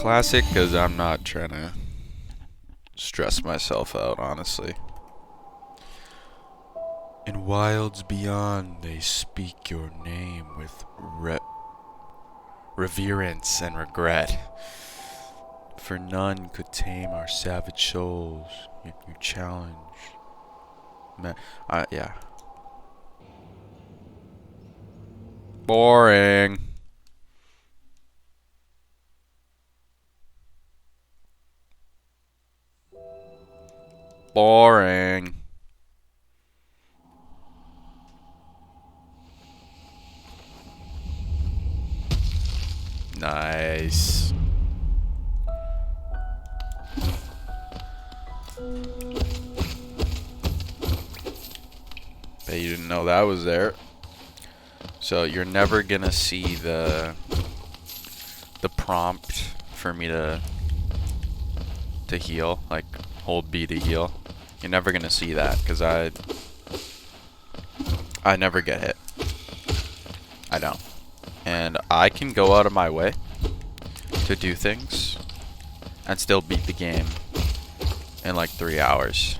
Classic, because I'm not trying to stress myself out, honestly. In wilds beyond, they speak your name with reverence and regret. For none could tame our savage souls, yet you challenge. Yeah. Boring. Boring. Nice. Bet you didn't know that was there. So you're never gonna see the prompt for me to heal, like hold B to heal. You're never gonna see that because I never get hit. I don't. And I can go out of my way to do things and still beat the game in like 3 hours.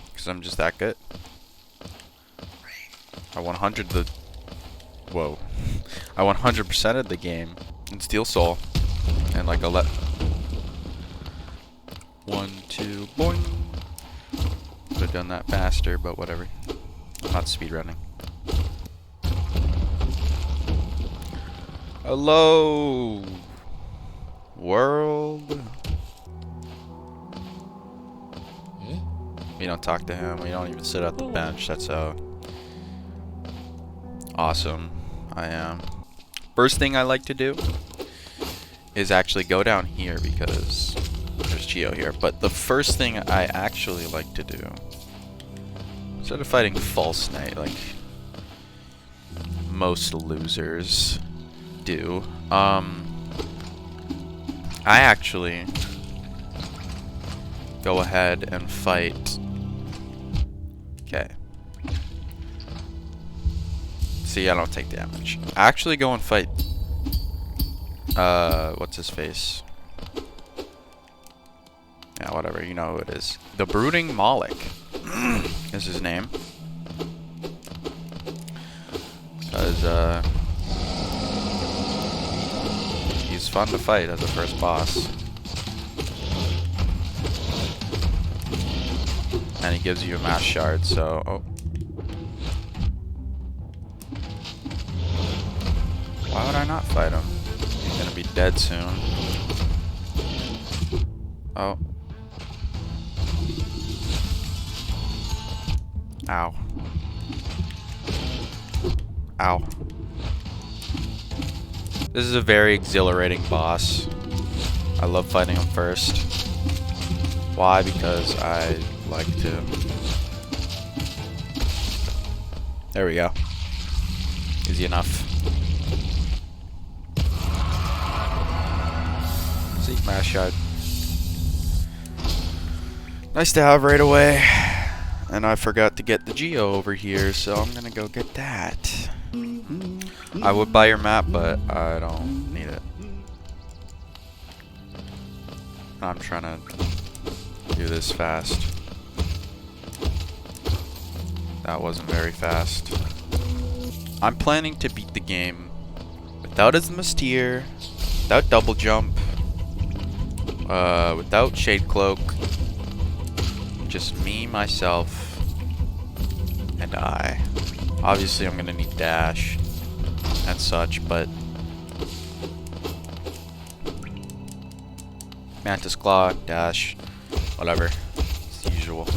Because I'm just that good. I 100%ed the game in Steel Soul. And like 1, 2, boing. Could have done that faster, but whatever. I'm not speedrunning. Hello, world. We don't talk to him. We don't even sit at the bench. That's how awesome I am. First thing I like to do is actually go down here because there's Geo here. But the first thing I actually like to do, instead of fighting False Knight like most losers do, I actually go ahead and fight. Okay. See, I don't take damage. I actually go and fight. What's his face? Yeah, whatever. You know who it is. The Brooding Moloch is his name. Because, he's fun to fight as a first boss. And he gives you a mass shard, so... Oh. Why would I not fight him? He's gonna be dead soon. Oh. Ow. Ow. This is a very exhilarating boss. I love fighting him first. Why? Because I like to... There we go. Easy enough. Seek Mass Shard. Nice to have right away. And I forgot to get the Geo over here, so I'm gonna go get that. I would buy your map, but I don't need it. I'm trying to do this fast. That wasn't very fast. I'm planning to beat the game without his Mystere, without double jump, without Shade Cloak. Just me, myself, and I. Obviously, I'm gonna need dash and such, but Mantis Claw, dash, whatever, it's the usual.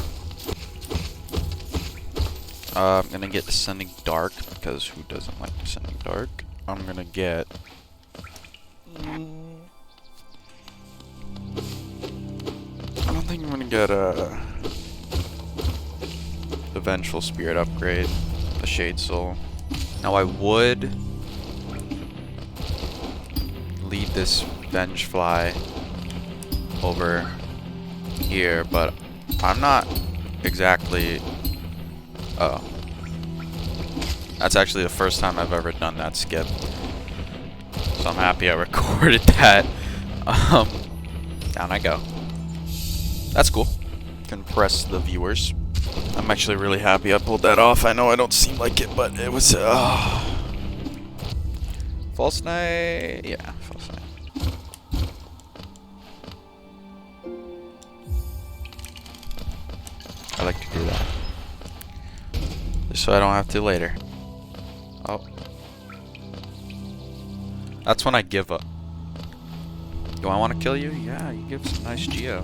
I'm gonna get Descending Dark because who doesn't like Descending Dark? I'm gonna get. I don't think I'm gonna get the Vengeful Spirit upgrade, the Shade Soul. Now I would lead this Vengefly over here, but I'm not exactly... Oh. That's actually the first time I've ever done that skip. So I'm happy I recorded that. Down I go. That's cool. Compress the viewers. I'm actually really happy I pulled that off. I know I don't seem like it, but it was false knight. Yeah, false knight. I like to do that. Just so I don't have to later. Oh. That's when I give up. Do I want to kill you? Yeah, you give some nice geo.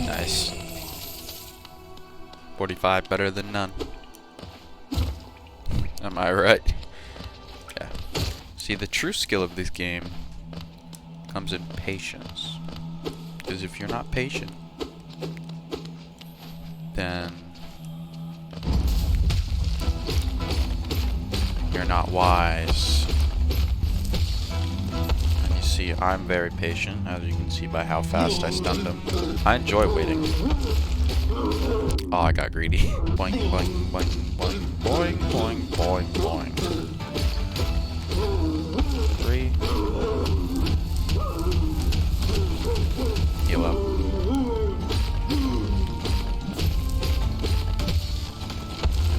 Nice. 45 better than none. Am I right? Yeah. See, the true skill of this game comes in patience. Because if you're not patient, then you're not wise. And you see, I'm very patient, as you can see by how fast I stunned him. I enjoy waiting. Oh, I got greedy. Boing, boing, boing, boing, boing, boing, boing, boing. 3. Heal up.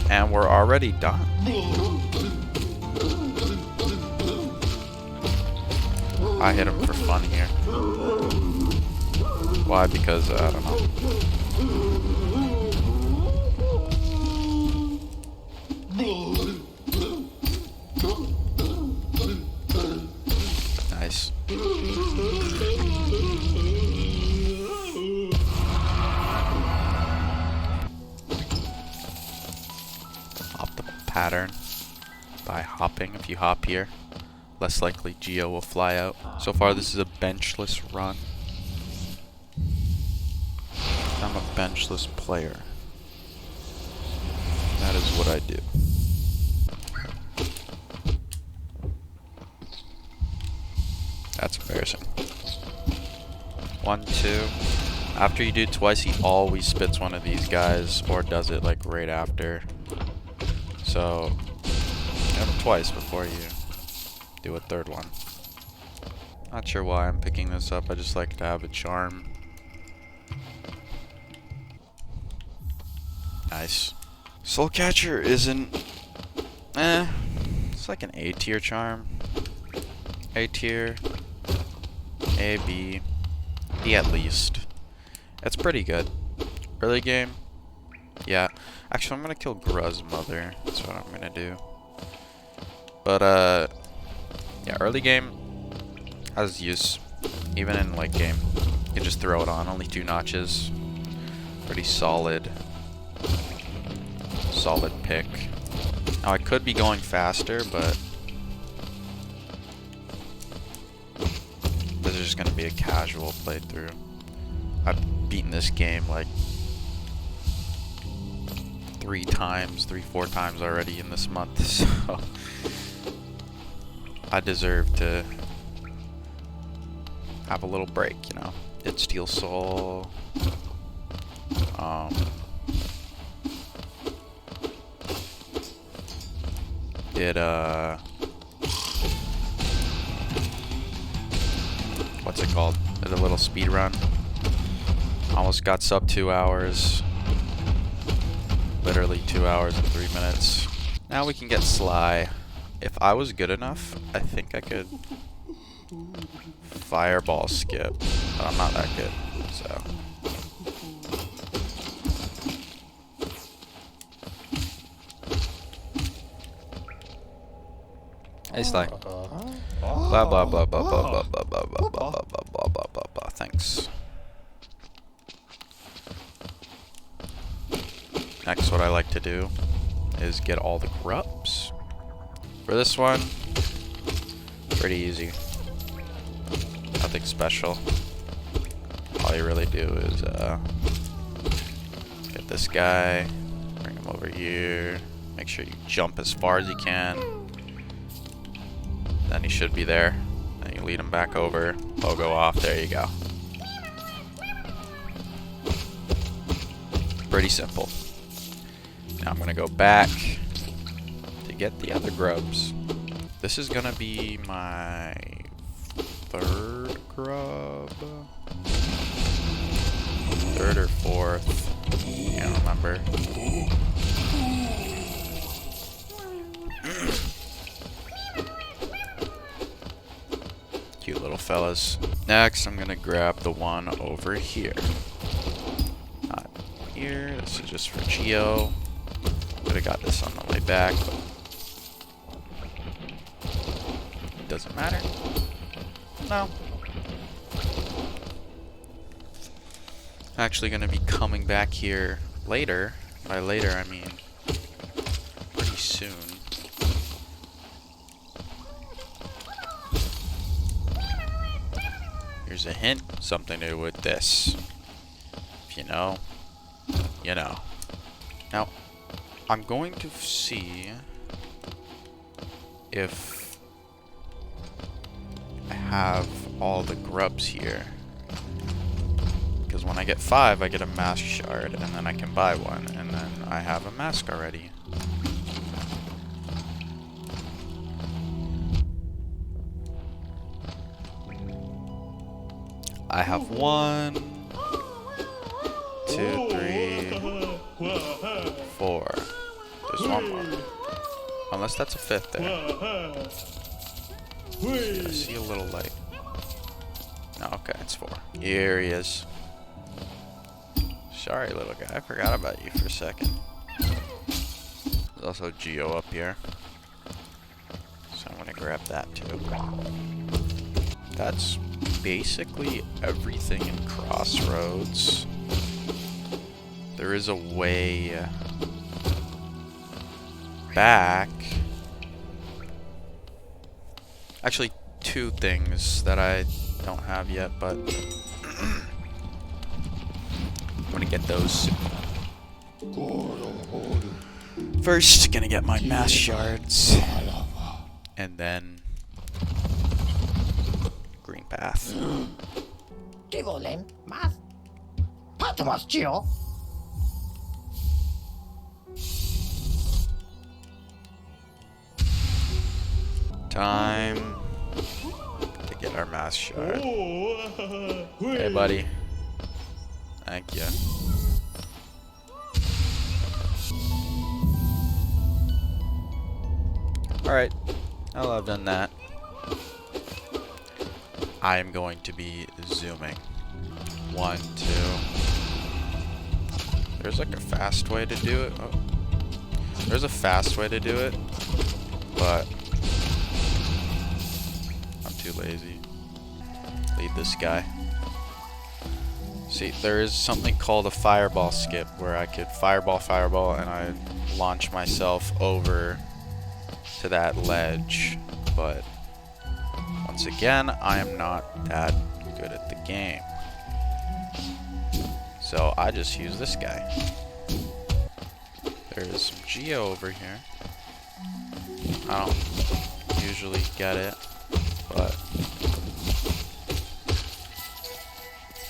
And we're already done. I hit him for fun here. Why? Because, I don't know. Nice. Hop the pattern by hopping. If you hop here, less likely Geo will fly out. So far this is a benchless run. I'm a benchless player. That is what I do. That's embarrassing. 1, 2. After you do it twice, he always spits one of these guys, or does it like right after. So, hit him twice before you do a third one. Not sure why I'm picking this up, I just like to have a charm. Nice. Soul Catcher isn't... it's like an A tier charm. A tier. A, B. B at least. It's pretty good. Early game. Yeah. Actually, I'm gonna kill Gruz Mother. That's what I'm gonna do. But, yeah, early game has use. Even in late game. You can just throw it on. Only 2 notches. Pretty solid. Solid pick. Now, I could be going faster, but this is just gonna be a casual playthrough. I've beaten this game like 3 times, 4 times already in this month, so I deserve to have a little break, you know. Did Steel Soul. Did what's it called? Did a little speed run. Almost got sub 2 hours. Literally 2 hours and 3 minutes. Now we can get Sly. If I was good enough, I think I could fireball skip. But I'm not that good, so. Hey Sly. Blah blah blah blah blah blah blah blah blah blah blah blah blah blah blah. Thanks. Next, what I like to do is get all the grubs. For this one, pretty easy. Nothing special. All you really do is get this guy, bring him over here, make sure you jump as far as you can. Then he should be there. Then you lead him back over, pogo off, there you go. Pretty simple. Now I'm gonna go back to get the other grubs. This is gonna be my 3rd grub. 3rd or 4th, can't remember. Cute little fellas. Next, I'm gonna grab the one over here. Not here, this is just for Geo. Could have got this on the way back, but it doesn't matter. No. Actually gonna be coming back here later. By later, I mean pretty soon. Here's a hint, something to do with this. If you know, you know. Now, I'm going to see if I have all the grubs here. Because when I get 5, I get a mask shard, and then I can buy one, and then I have a mask already. I have 1, 2, 3, 4. There's one more. Unless that's a 5th there. I see a little light. No, okay, it's 4. Here he is. Sorry, little guy. I forgot about you for a second. There's also Geo up here. So I'm going to grab that too. That's basically everything in Crossroads. There is a way back. Actually, 2 things that I don't have yet, but I'm gonna get those soon. First, gonna get my mass shards, and then green path. Time to get our mass shard. Hey, buddy. Thank you. Alright, now that I've done that, I am going to be zooming. 1, 2. There's like a fast way to do it. Oh. There's a fast way to do it, but I'm too lazy. Lead this guy. See, there is something called a fireball skip where I could fireball, and I launch myself over to that ledge. But once again, I am not that good at the game. So I just use this guy. There's some Geo over here. I don't usually get it, but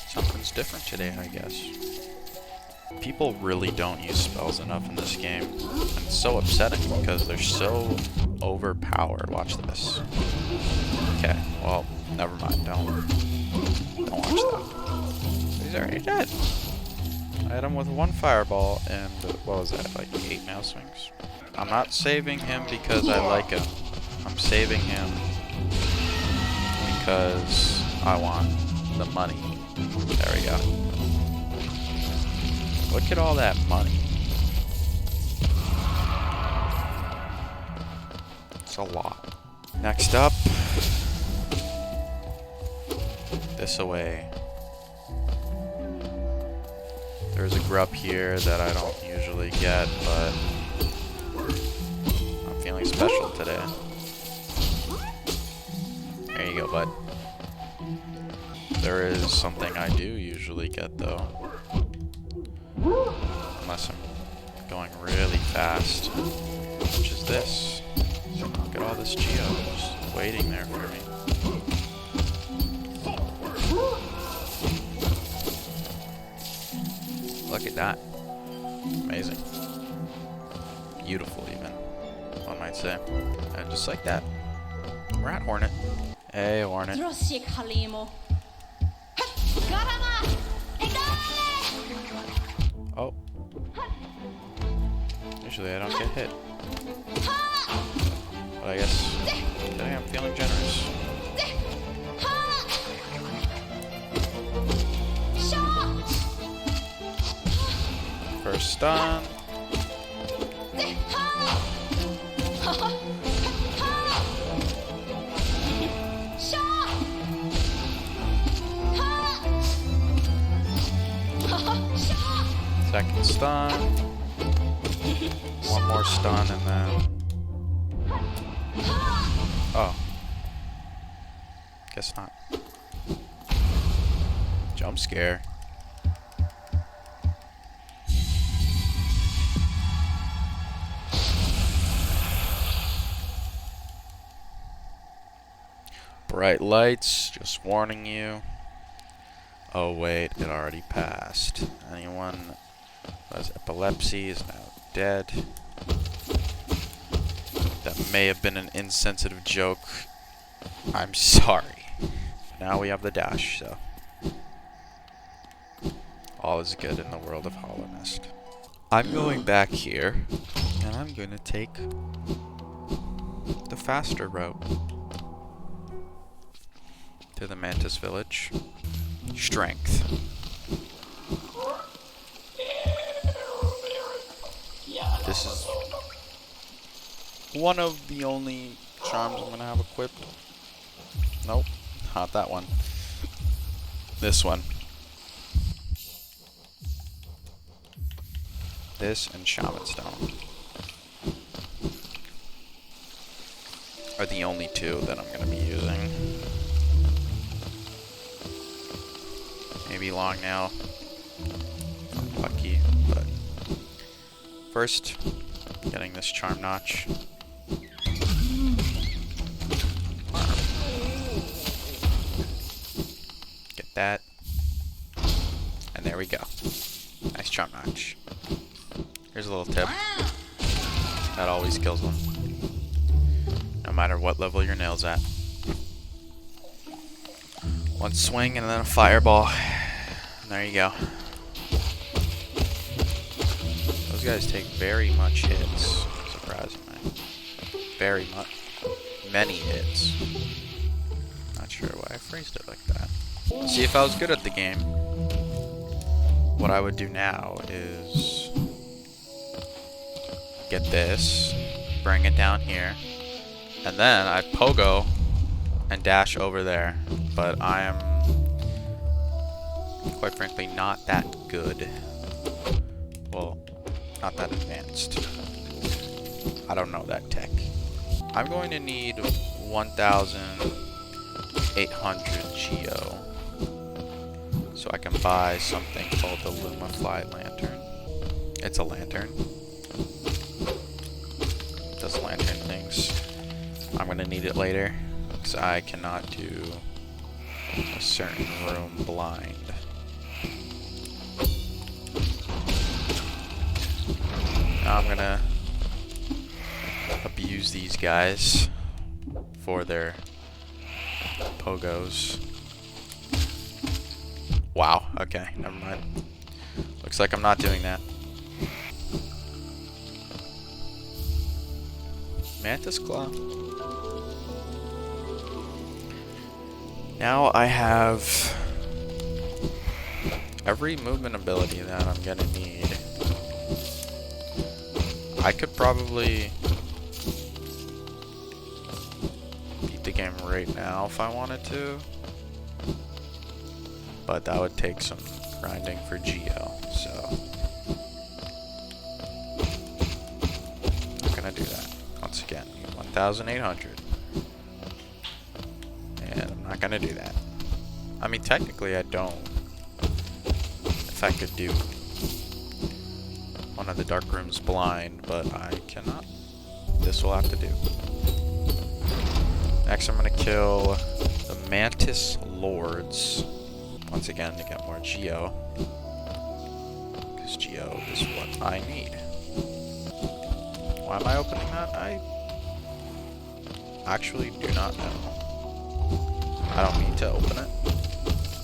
something's different today, I guess. People really don't use spells enough in this game. And it's so upsetting because they're so overpowered. Watch this. Okay, well, never mind. Don't watch that. He's already dead. I hit him with 1 fireball and, what was that, like 8 nail swings? I'm not saving him because I like him. I'm saving him because I want the money. There we go. Look at all that money. It's a lot. Next up, this away. There's a grub here that I don't usually get, but I'm feeling special today. There you go, bud. There is something I do usually get, though. Unless I'm going really fast. Which is this. Look at all this Geo just waiting there for me. Look at that. Amazing. Beautiful, even, one might say. And just like that, we're at Hornet. Hey, Hornet. Oh. Usually I don't get hit. But I guess today I'm feeling generous. First stun. Second stun. One more stun and then... Oh. Guess not. Jump scare. Bright lights, just warning you. Oh wait, it already passed. Anyone who has epilepsy is now dead. That may have been an insensitive joke. I'm sorry. Now we have the dash, so all is good in the world of Hollow Nest. I'm going back here, and I'm going to take the faster route to the Mantis Village. Strength. This is one of the only charms I'm gonna have equipped. Nope, not that one. This one. This and Shaman Stone are the only two that I'm gonna be using. Maybe Long Nail, lucky, but first, getting this Charm Notch. Get that, and there we go. Nice Charm Notch. Here's a little tip. That always kills them, no matter what level your nail's at. One swing and then a fireball. And there you go. Those guys take very much hits, surprisingly. Very much. Many hits. Not sure why I phrased it like that. See, if I was good at the game, what I would do now is get this, bring it down here, and then I'd pogo and dash over there. But I am, quite frankly, not that good. Well, not that advanced. I don't know that tech. I'm going to need 1,800 Geo so I can buy something called the Lumafly Lantern. It's a lantern. It does lantern things. I'm going to need it later because I cannot do a certain room blind. Now I'm gonna abuse these guys for their pogos. Wow, okay, never mind. Looks like I'm not doing that. Mantis Claw. Now I have every movement ability that I'm gonna need. I could probably beat the game right now if I wanted to, but that would take some grinding for Geo, so I'm not gonna do that. Once again, 1,800. And I'm not gonna do that. I mean, technically I don't. If I could do one of the dark rooms blind, but I cannot. This will have to do. Next I'm gonna kill the Mantis Lords. Once again to get more Geo. Because this geo is what I need. Why am I opening that? I actually do not know. I don't mean to open it.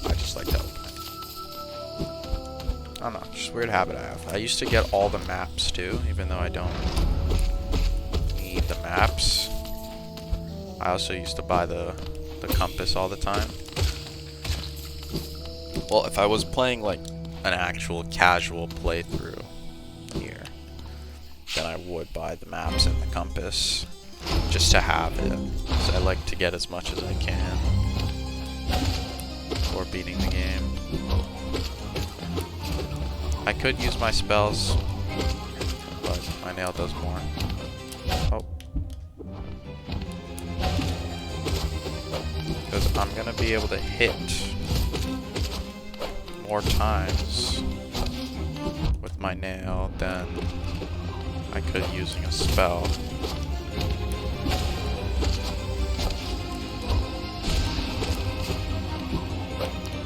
I just like to open it. I don't know, just a weird habit I have. I used to get all the maps too, even though I don't need the maps. I also used to buy the compass all the time. Well, if I was playing like an actual casual playthrough here, then I would buy the maps and the compass just to have it. So I like to get as much as I can before beating the game. I could use my spells, but my nail does more. Oh. Because I'm gonna be able to hit more times with my nail than I could using a spell.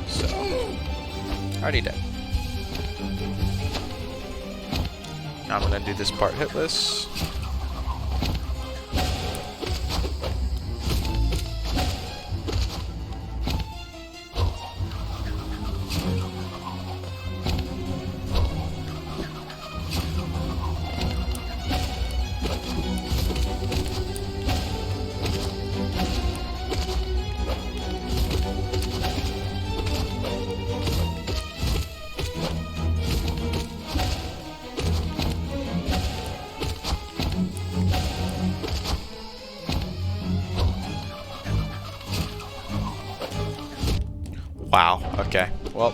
So, already dead. Now I'm gonna do this part hitless. Wow, okay. Well,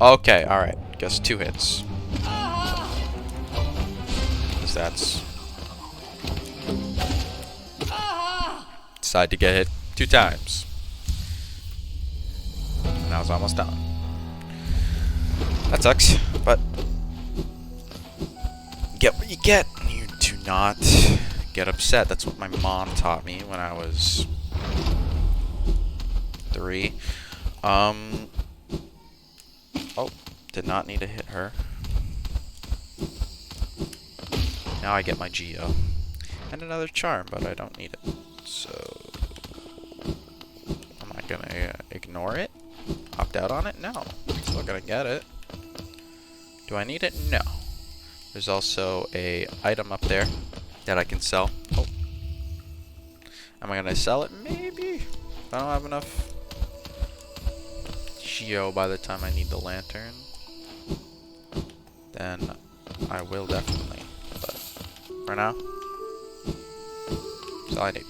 okay, alright. Guess 2 hits. Because that's... Decided to get hit 2 times. And I was almost down. That sucks, but... Get what you get. You do not get upset. That's what my mom taught me when I was 3. Oh, did not need to hit her. Now I get my Geo. And another charm, but I don't need it. So, am I gonna ignore it? Opt out on it? No. Still gonna get it. Do I need it? No. There's also a item up there that I can sell. Oh. Am I gonna sell it? Maybe. If I don't have enough Geo by the time I need the lantern, then I will definitely. But for now, that's all I need.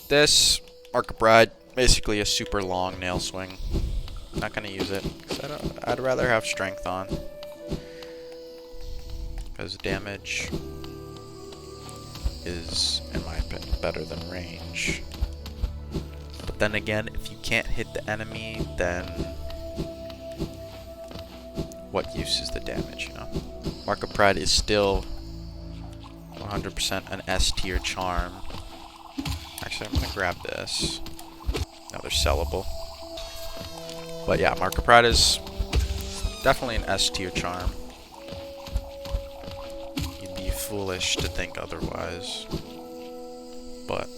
This Mark of Pride, basically a super long nail swing. Not gonna use it because I'd rather have strength on, because damage is, in my opinion, better than range. But then again, if you can't hit the enemy, then what use is the damage, you know? Mark of Pride is still 100% an S tier charm. Actually, I'm gonna grab this. Now they're sellable. But yeah, Mark of Pride is definitely an S tier charm. You'd be foolish to think otherwise. But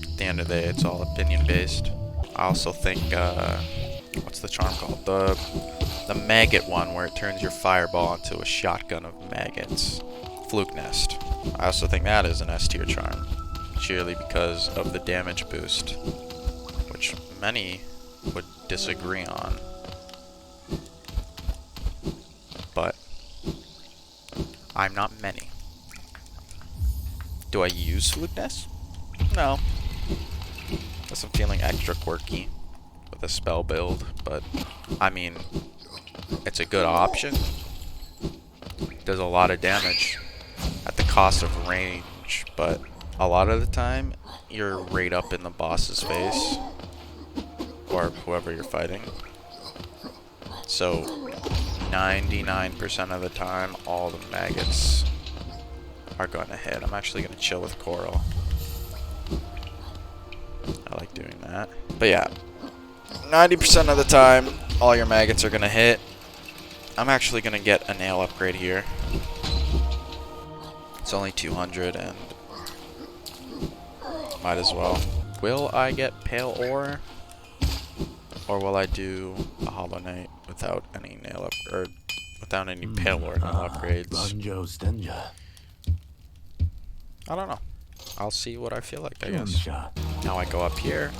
at the end of the day, it's all opinion based. I also think, what's the charm called? The maggot one, where it turns your fireball into a shotgun of maggots. Fluke Nest. I also think that is an S tier charm, purely because of the damage boost, which many would disagree on. But I'm not many. Do I use Fluke Nest? No. Unless I'm feeling extra quirky with a spell build, but I mean, it's a good option. It does a lot of damage at the cost of range, but a lot of the time you're right up in the boss's face, or whoever you're fighting. So 99% of the time, all the maggots are going to hit. I'm actually going to chill with Coral. I like doing that. But yeah, 90% of the time, all your maggots are going to hit. I'm actually gonna get a nail upgrade here. It's only 200 and might as well. Will I get pale ore? Or will I do a Hollow Knight without any nail up or without any pale ore nail upgrades? I don't know. I'll see what I feel like, I guess. Now I go up here.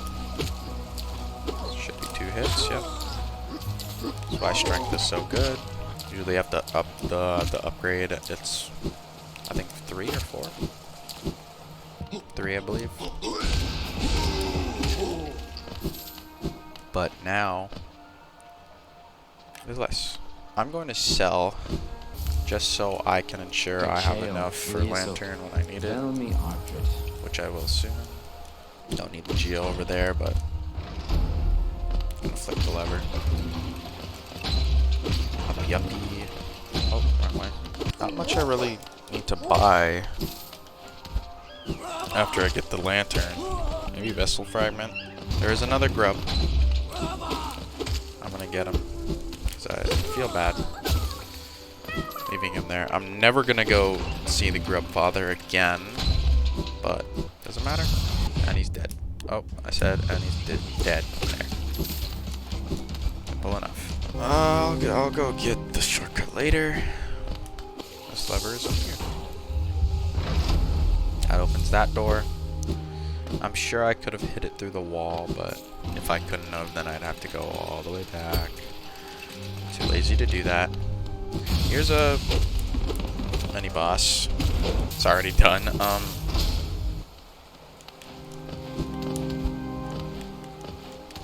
Should be 2 hits, yep. That's why strength is so good. Usually have to up the upgrade. It's I think 3 or 4. 3, I believe. But now there's less. I'm going to sell just so I can ensure I have enough for Lantern when I need it, which I will soon. Don't need the Geo over there, but I'm gonna flick the lever. Yuppie. Oh, wrong way. Not much I really need to buy after I get the Lantern. Maybe Vessel Fragment. There is another grub. I'm gonna get him because I feel bad leaving him there. I'm never gonna go see the Grub Father again, but doesn't matter. And he's dead. Oh, I said, and he's dead. There. Simple enough. I'll go get the shortcut later. This lever is up here. That opens that door. I'm sure I could have hit it through the wall, but if I couldn't have, then I'd have to go all the way back. Too lazy to do that. Here's a mini boss. It's already done.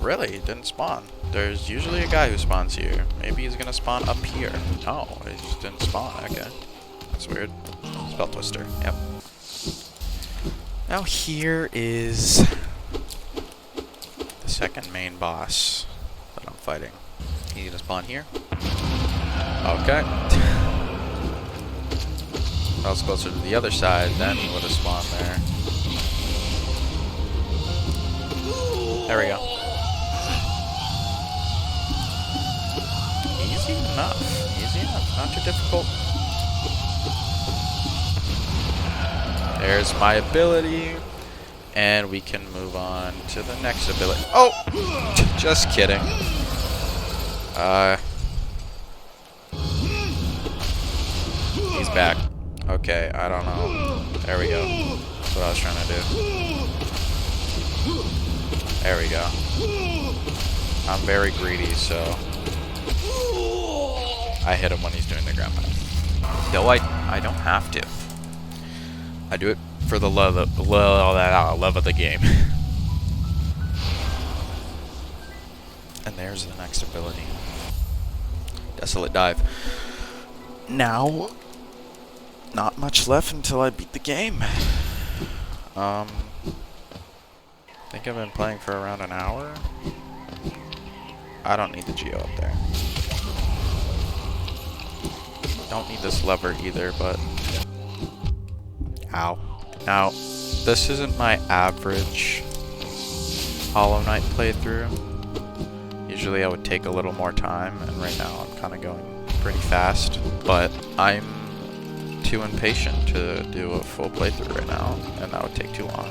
Really, it didn't spawn. There's usually a guy who spawns here. Maybe he's gonna spawn up here. No, he just didn't spawn. Okay. That's weird. Spell Twister. Yep. Now here is the second main boss that I'm fighting. He's gonna spawn here. Okay. If I was closer to the other side, then he would have spawned there. There we go. Easy enough. Easy enough. Not too difficult. There's my ability. And we can move on to the next ability. Oh! Just kidding. He's back. Okay, I don't know. There we go. That's what I was trying to do. There we go. I'm very greedy, so I hit him when he's doing the ground pound. Though I don't have to. I do it for the love of the game. And there's the next ability. Desolate Dive. Now, not much left until I beat the game. I think I've been playing for around an hour. I don't need the Geo up there. Don't need this lever either, but... Ow. Now, this isn't my average Hollow Knight playthrough. Usually I would take a little more time, and right now I'm kind of going pretty fast. But I'm too impatient to do a full playthrough right now, and that would take too long.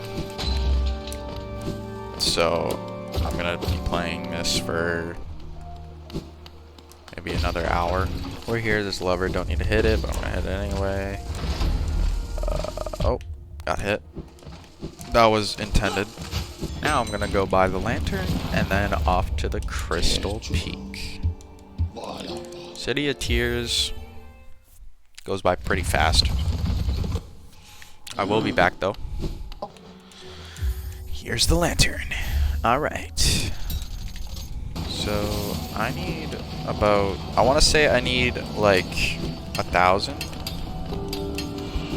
So, I'm gonna be playing this for maybe another hour. We're here, this lever, don't need to hit it, but I'm gonna hit it anyway. Oh, got hit. That was intended. Now I'm gonna go buy the Lantern, and then off to the Crystal Peak. City of Tears goes by pretty fast. I will be back though. Here's the Lantern. Alright. So, I need about... I want to say I need like 1,000.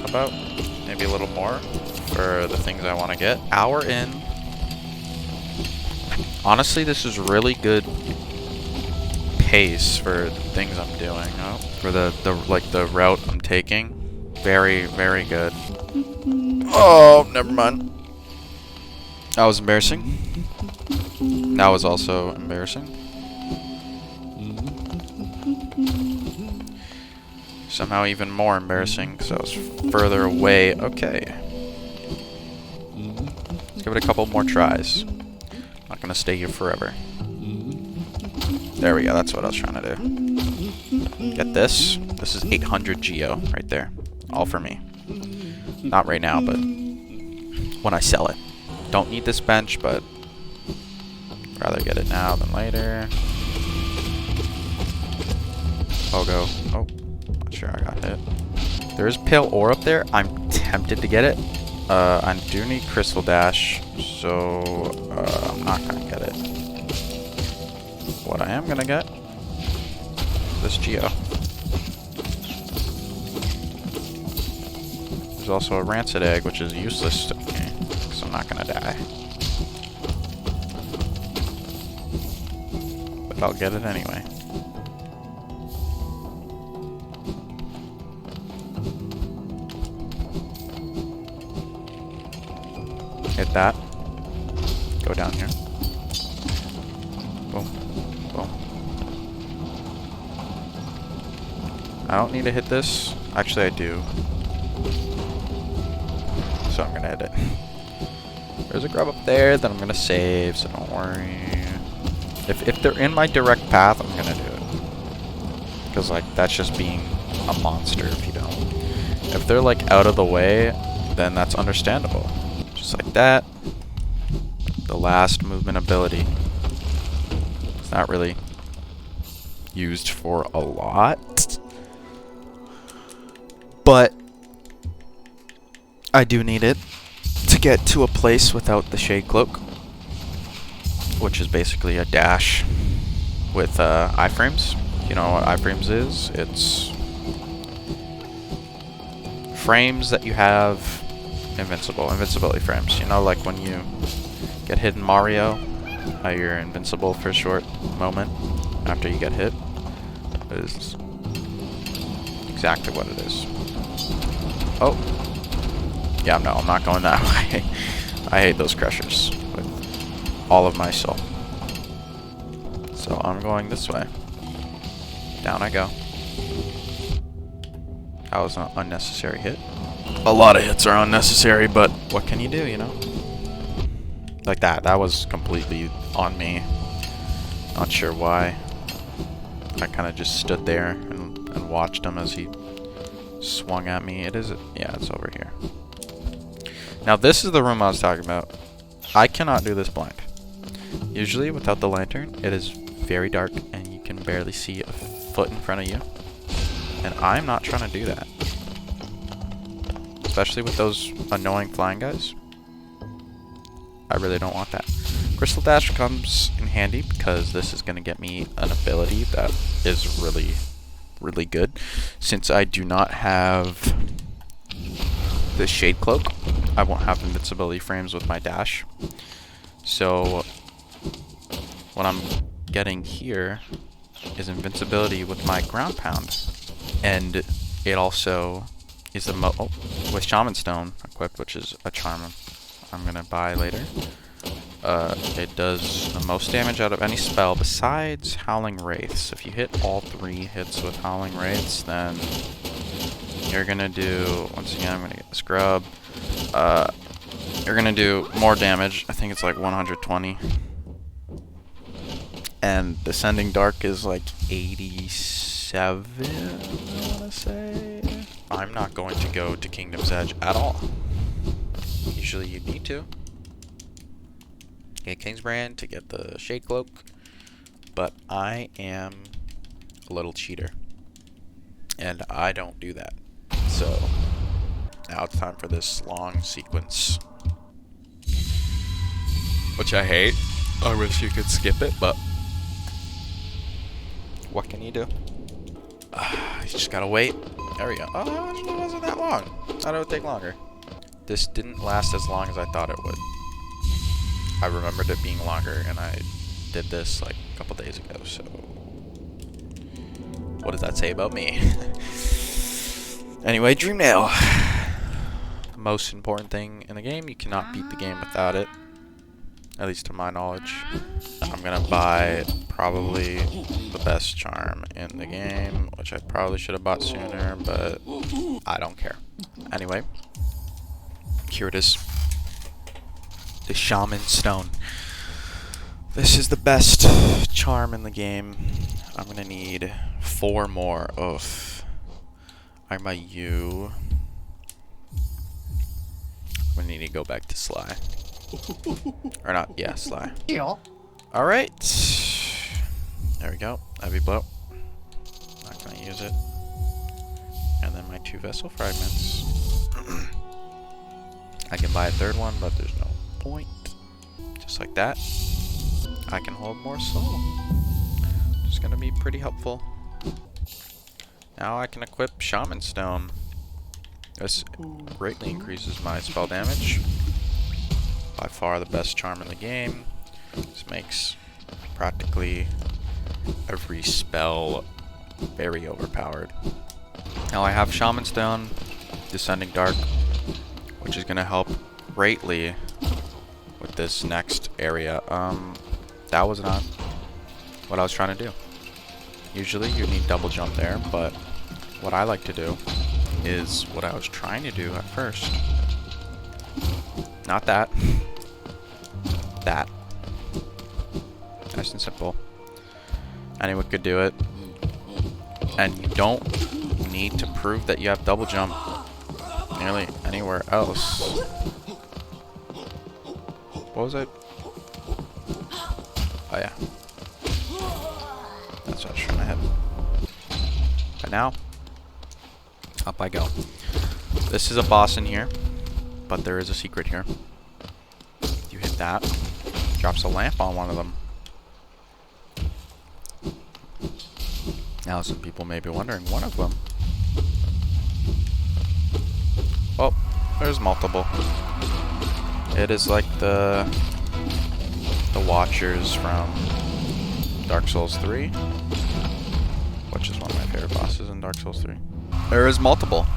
About. Maybe a little more for the things I want to get. Hour in. Honestly, this is really good pace for the things I'm doing. Oh, for the route I'm taking. Very, very good. Oh, never mind. That was embarrassing. That was also embarrassing. Somehow even more embarrassing because I was further away. Okay. Let's give it a couple more tries. Not gonna stay here forever. There we go, that's what I was trying to do. Get this. This is 800 Geo right there. All for me. Not right now, but when I sell it. Don't need this bench, but rather get it now than later. Pogo. Oh, not sure I got hit. There is pale ore up there. I'm tempted to get it. I do need Crystal Dash, so I'm not gonna get it. What I am gonna get, this Geo. There's also a Rancid Egg, which is useless to me, because I'm not gonna die. But I'll get it anyway. Hit that. Go down here. Boom. Boom. I don't need to hit this. Actually, I do. So I'm gonna hit it. There's a grub up there that I'm gonna save, so don't worry. If they're in my direct path, I'm gonna do it. Because, like, that's just being a monster if you don't. If they're, like, out of the way, then that's understandable. Just like that. The last movement ability. It's not really used for a lot. But I do need it to get to a place without the Shade Cloak. Which is basically a dash with iframes. You know what iframes is? It's frames that you have invincibility frames. You know, like when you get hit in Mario, how you're invincible for a short moment after you get hit. It is exactly what it is. Oh. Yeah, no, I'm not going that way. I hate those crushers with all of my soul. So I'm going this way. Down I go. That was an unnecessary hit. A lot of hits are unnecessary, but what can you do, you know? Like that. That was completely on me. Not sure why. I kind of just stood there and watched him as he swung at me. It is... Yeah, it's over here. Now, this is the room I was talking about. I cannot do this blind. Usually, without the lantern, it is very dark, and you can barely see a foot in front of you. And I'm not trying to do that. Especially with those annoying flying guys. I really don't want that. Crystal Dash comes in handy because this is going to get me an ability that is really, really good. Since I do not have the Shade Cloak, I won't have invincibility frames with my dash. So what I'm getting here is invincibility with my ground pound. And it also is the with Shaman Stone equipped, which is a charm I'm gonna buy later. It does the most damage out of any spell besides Howling Wraiths. If you hit all 3 hits with Howling Wraiths, then you're gonna do, once again, I'm gonna get the scrub. You're gonna do more damage. I think it's like 120. And Descending Dark is like 87, I wanna say. I'm not going to go to Kingdom's Edge at all. Usually you need to get Kingsbrand to get the Shade Cloak, but I am a little cheater, and I don't do that. So now it's time for this long sequence, which I hate. I wish you could skip it, but what can you do? You just gotta wait. There we go. Oh, it wasn't that long. I thought it would take longer. This didn't last as long as I thought it would. I remembered it being longer, and I did this like a couple days ago, so what does that say about me? Anyway, Dreamnail. The most important thing in the game. You cannot beat the game without it. at least to my knowledge. I'm gonna buy probably the best charm in the game, which I probably should have bought sooner, but I don't care. Anyway, here it is. The Shaman Stone. This is the best charm in the game. I'm gonna need 4 more. Oof. I'm a U. I'm gonna need to go back to Sly. Or not, yeah, Sly. Alright. There we go. Heavy blow. Not gonna use it. And then my 2 vessel fragments. I can buy a 3rd one, but there's no point. Just like that. I can hold more soul. It's gonna be pretty helpful. Now I can equip Shaman Stone. This greatly increases my spell damage. By far the best charm in the game. This makes practically every spell very overpowered. Now I have Shaman Stone, Descending Dark, which is gonna help greatly with this next area. That was not what I was trying to do. Usually you need double jump there, but what I like to do is what I was trying to do at first. Not that. That. Nice and simple. Anyone could do it. And you don't need to prove that you have double jump nearly anywhere else. What was it? Oh yeah. That's what I was trying to hit. But now, up I go. This is a boss in here, but there is a secret here. You hit that, drops a lamp on one of them. Now some people may be wondering, one of them? Oh, there's multiple. It is like the Watchers from Dark Souls 3, which is one of my favorite bosses in Dark Souls 3. There is multiple.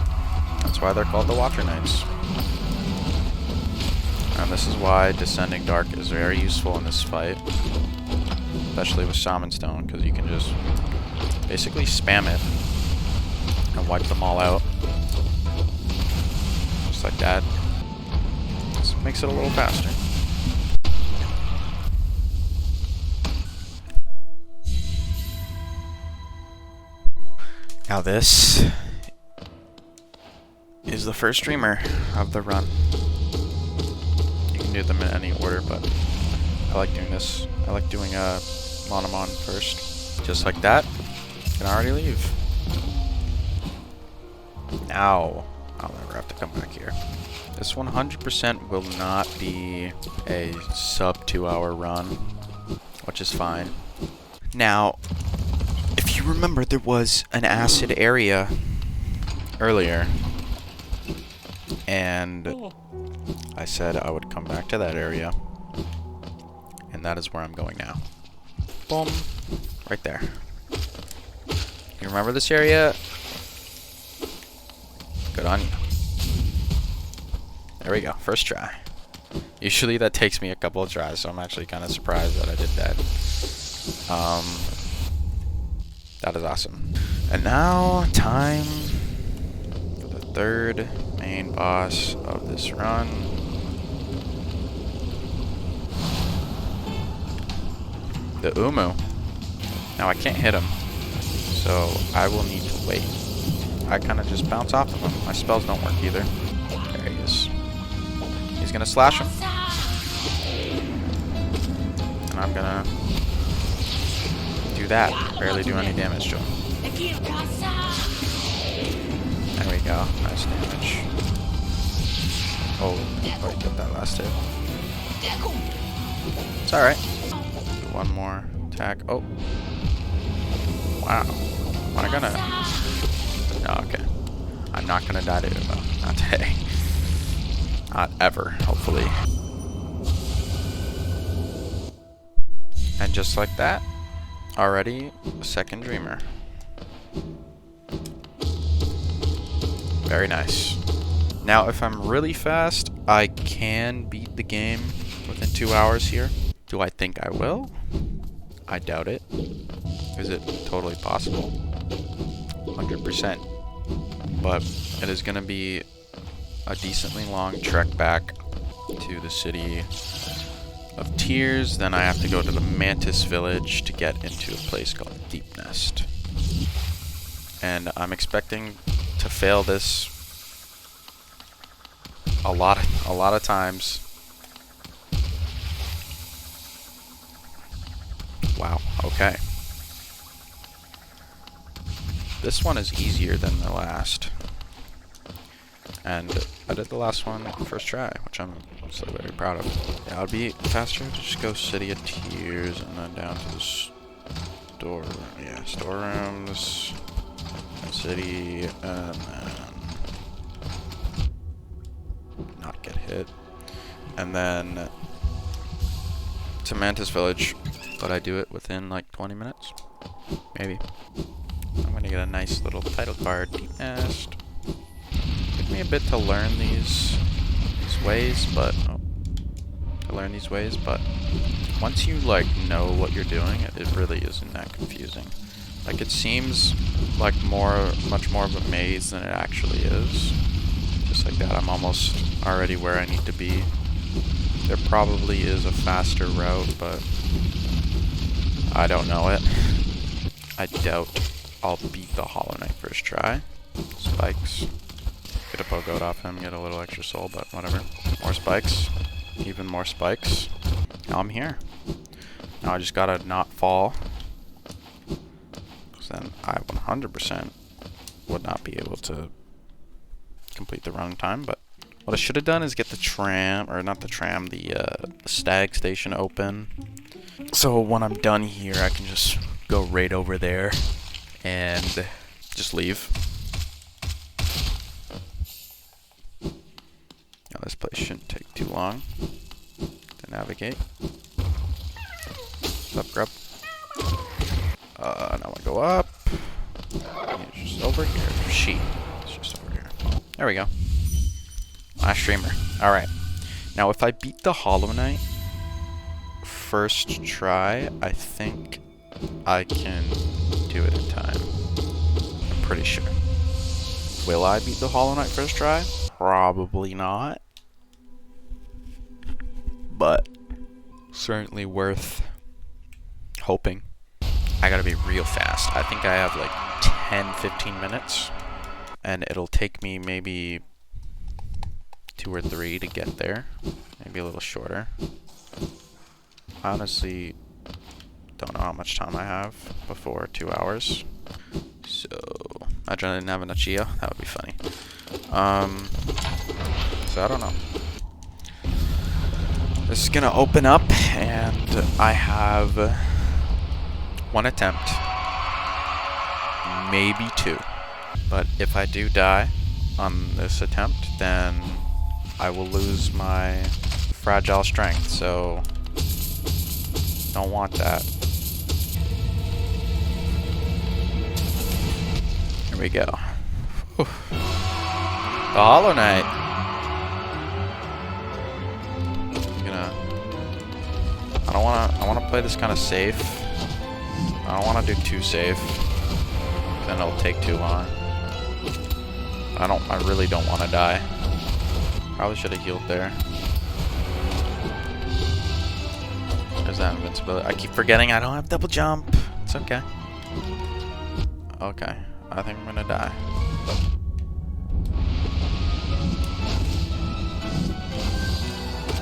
That's why they're called the Watcher Knights. And this is why Descending Dark is very useful in this fight, especially with Shaman Stone, because you can just basically spam it and wipe them all out. Just like that. This makes it a little faster. Now this is the first streamer of the run. You can do them in any order, but I like doing this. I like doing a Monomon first. Just like that. You can already leave. Now, I'll never have to come back here. This 100% will not be a sub 2-hour run, which is fine. Now, if you remember, there was an acid area earlier, and I said I would come back to that area, and that is where I'm going now. Boom. Right there. You remember this area? Good on you. There we go. First try. Usually that takes me a couple of tries, so I'm actually kind of surprised that I did that. That is awesome. And now, time for the 3rd main boss of this run. The Umu. Now I can't hit him, so I will need to wait. I kind of just bounce off of him. My spells don't work either. There he is. He's gonna slash him. And I'm gonna do that. Barely do any damage to him. There we go. Nice damage. Oh, I got that last hit. It's alright. Do one more attack. Oh. Wow. Am I gonna... Oh, okay. I'm not gonna die to it, though. Not today. Not ever, hopefully. And just like that, already a 2nd Dreamer. Very nice. Now, if I'm really fast, I can beat the game within 2 hours here. Do I think I will? I doubt it. Is it totally possible? 100%. But it is going to be a decently long trek back to the City of Tears. Then I have to go to the Mantis Village to get into a place called Deep Nest. And I'm expecting to fail this a lot of times. Wow, okay. This one is easier than the last. And I did the last one first try, which I'm so very proud of. Yeah, it would be faster to just go City of Tears and then down to the storerooms, and City, and then not get hit. And then to Mantis Village, but I do it within like 20 minutes, maybe. I'm gonna get a nice little title card. Deep Nest. Took me a bit to learn these ways, but once you like know what you're doing, it really isn't that confusing. Like, it seems like much more of a maze than it actually is. Just like that, I'm almost already where I need to be. There probably is a faster route, but I don't know it. I doubt I'll beat the Hollow Knight first try. Spikes. Get a Pogoat off him, get a little extra soul, but whatever. More spikes. Even more spikes. Now I'm here. Now I just gotta not fall. Because then I 100% would not be able to complete the run time, but what I should have done is get the tram, or not the tram, the stag station open. So when I'm done here, I can just go right over there and just leave. Now this place shouldn't take too long to navigate. What's up, grub? Now I go up. He's just over here. She. It's just over here. There we go. Last streamer. Alright. Now if I beat the Hollow Knight first try, I think I can do it in time. I'm pretty sure. Will I beat the Hollow Knight first try? Probably not. But certainly worth hoping. I gotta be real fast. I think I have like 10-15 minutes. And it'll take me maybe 2 or 3 to get there. Maybe a little shorter. I honestly don't know how much time I have before 2 hours. So, imagine I didn't have enough Geo. That would be funny. So I don't know. This is gonna open up, and I have 1 attempt. Maybe 2. But if I do die on this attempt, then I will lose my fragile strength, so don't want that. Here we go. Whew. The Hollow Knight. I wanna play this kind of safe. I don't wanna do too safe. Then it'll take too long. I really don't want to die. Probably should have healed there. There's that invincibility. I keep forgetting I don't have double jump. It's okay. Okay. I think I'm gonna die.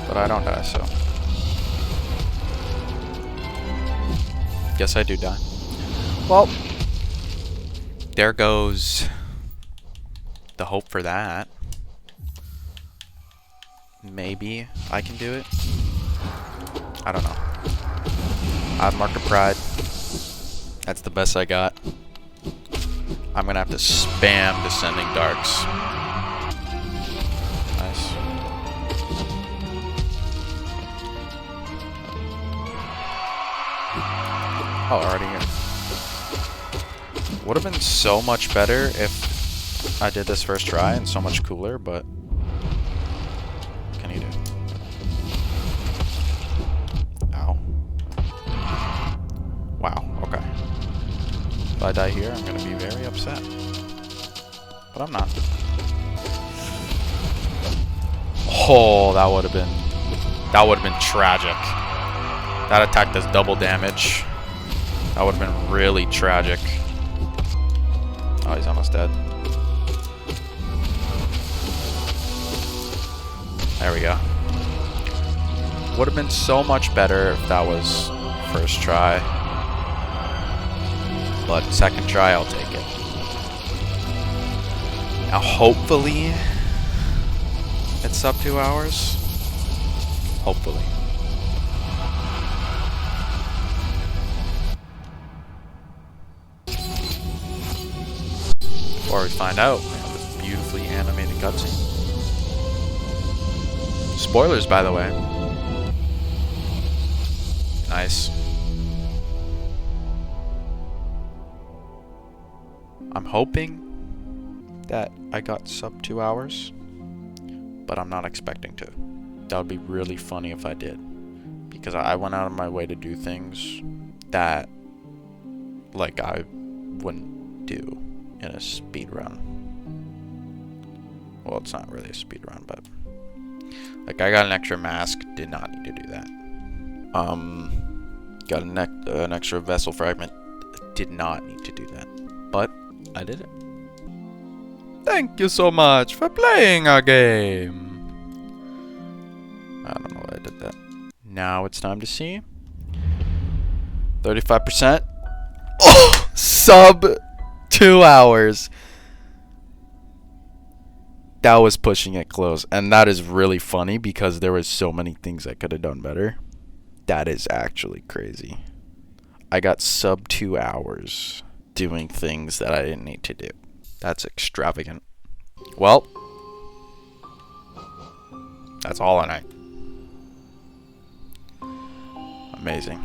But I don't die, so. Guess I do die. Well, there goes the hope for that. Maybe I can do it. I don't know. I have Mark of Pride. That's the best I got. I'm gonna have to spam Descending Darks. Nice. Oh, already here. Would have been so much better if I did this first try, and so much cooler, but what can you do? If I die here, I'm gonna be very upset. But I'm not. Oh, that would have been tragic. That attack does double damage. That would have been really tragic. Oh, he's almost dead. There we go. Would have been so much better if that was first try. But second try, I'll take it. Now, hopefully, it's sub 2 hours. Hopefully. Before we find out, we have this beautifully animated cutscene. Spoilers, by the way. Nice. I'm hoping that I got sub 2 hours, but I'm not expecting to. That would be really funny if I did, because I went out of my way to do things that, like, I wouldn't do in a speed run. Well, it's not really a speed run, but like, I got an extra mask, did not need to do that. Got an extra vessel fragment, did not need to do that, but I did it. Thank you so much for playing our game. I don't know why I did that. Now it's time to see. 35%. Oh, sub 2 hours. That was pushing it close, and that is really funny because there was so many things I could have done better. That is actually crazy. I got sub 2 hours doing things that I didn't need to do. That's extravagant. Well, that's all I need. Amazing.